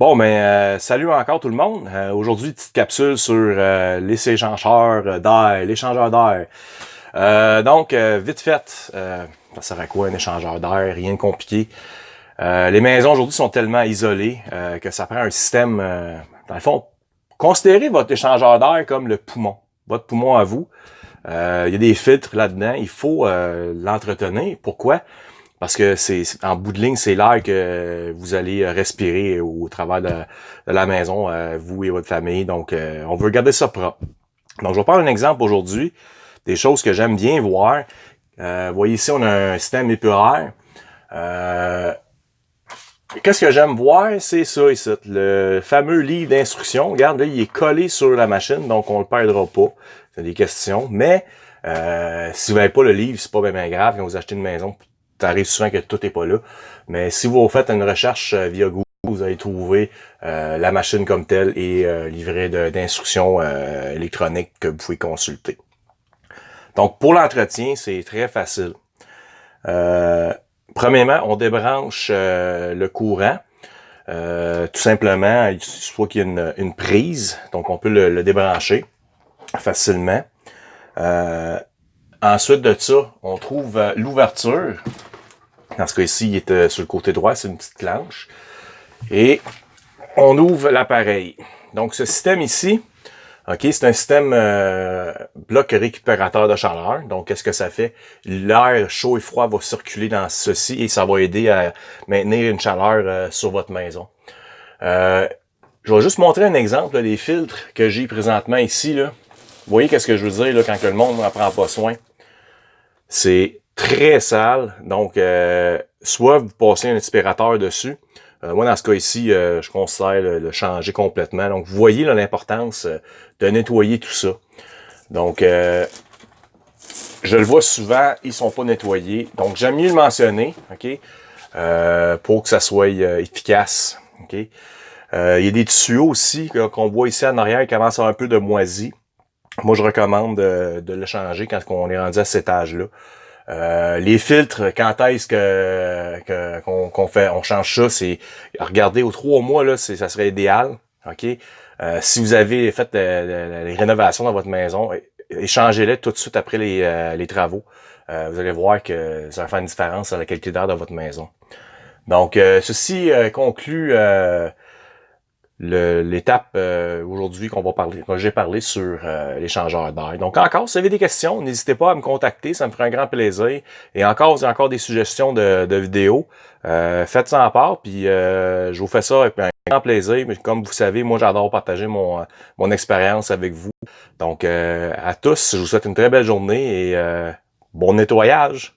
Bon, salut encore tout le monde. Aujourd'hui, petite capsule sur les échangeurs d'air, l'échangeur d'air. Vite fait, ça sert à quoi un échangeur d'air? Rien de compliqué. Les maisons aujourd'hui sont tellement isolées que ça prend un système, dans le fond, considérez votre échangeur d'air comme le poumon, votre poumon à vous. Il y a des filtres là-dedans, il faut l'entretenir. Pourquoi? Parce que en bout de ligne, c'est l'air que vous allez respirer au travers de la maison, vous et votre famille. Donc, on veut garder ça propre. Donc, je vais prendre un exemple aujourd'hui, des choses que j'aime bien voir. Vous voyez ici, on a un système épuraire. Qu'est-ce que j'aime voir? C'est ça ici, le fameux livre d'instructions. Regarde, là, il est collé sur la machine, donc on le perdra pas. C'est des questions. Mais si vous n'avez pas le livre, c'est pas bien grave quand vous achetez une maison. Ça arrive souvent que tout n'est pas là. Mais si vous faites une recherche via Google, vous allez trouver la machine comme telle et livret d'instructions électroniques que vous pouvez consulter. Donc, pour l'entretien, c'est très facile. Premièrement, on débranche le courant. Tout simplement, il faut qu'il y ait une prise. Donc, on peut le débrancher facilement. Ensuite de ça, on trouve l'ouverture. Dans ce cas-ci, il est sur le côté droit, c'est une petite planche. Et on ouvre l'appareil. Donc, ce système ici, OK, c'est un système bloc récupérateur de chaleur. Donc, qu'est-ce que ça fait? L'air chaud et froid va circuler dans ceci et ça va aider à maintenir une chaleur sur votre maison. Je vais juste montrer un exemple, là, les filtres que j'ai présentement ici. Là. Vous voyez qu'est-ce que je veux dire là, quand que le monde n'en prend pas soin? C'est très sale. Donc, soit vous passez un aspirateur dessus. Moi, dans ce cas ici, je considère le changer complètement. Donc, vous voyez l'importance de nettoyer tout ça. Donc, je le vois souvent, ils sont pas nettoyés. Donc, j'aime mieux le mentionner, OK, pour que ça soit efficace, OK. Il y a des tuyaux aussi qu'on voit ici en arrière qui commencent à avoir un peu de moisi. Moi, je recommande de le changer quand on est rendu à cet âge-là. Les filtres, quand est-ce qu'on change ça, c'est regardez aux 3 mois là, ça serait idéal. OK. Si vous avez fait les rénovations dans votre maison, échangez-les tout de suite après les travaux. Vous allez voir que ça va faire une différence dans la qualité d'air de votre maison. Donc, ceci conclut l'étape aujourd'hui que j'ai parlé sur l'échangeur d'air. Donc encore, si vous avez des questions, n'hésitez pas à me contacter, ça me ferait un grand plaisir. Et encore, vous avez encore des suggestions de vidéos, faites-en part, puis je vous fais ça avec un grand plaisir. Mais comme vous savez, moi j'adore partager mon expérience avec vous. Donc à tous, je vous souhaite une très belle journée et bon nettoyage.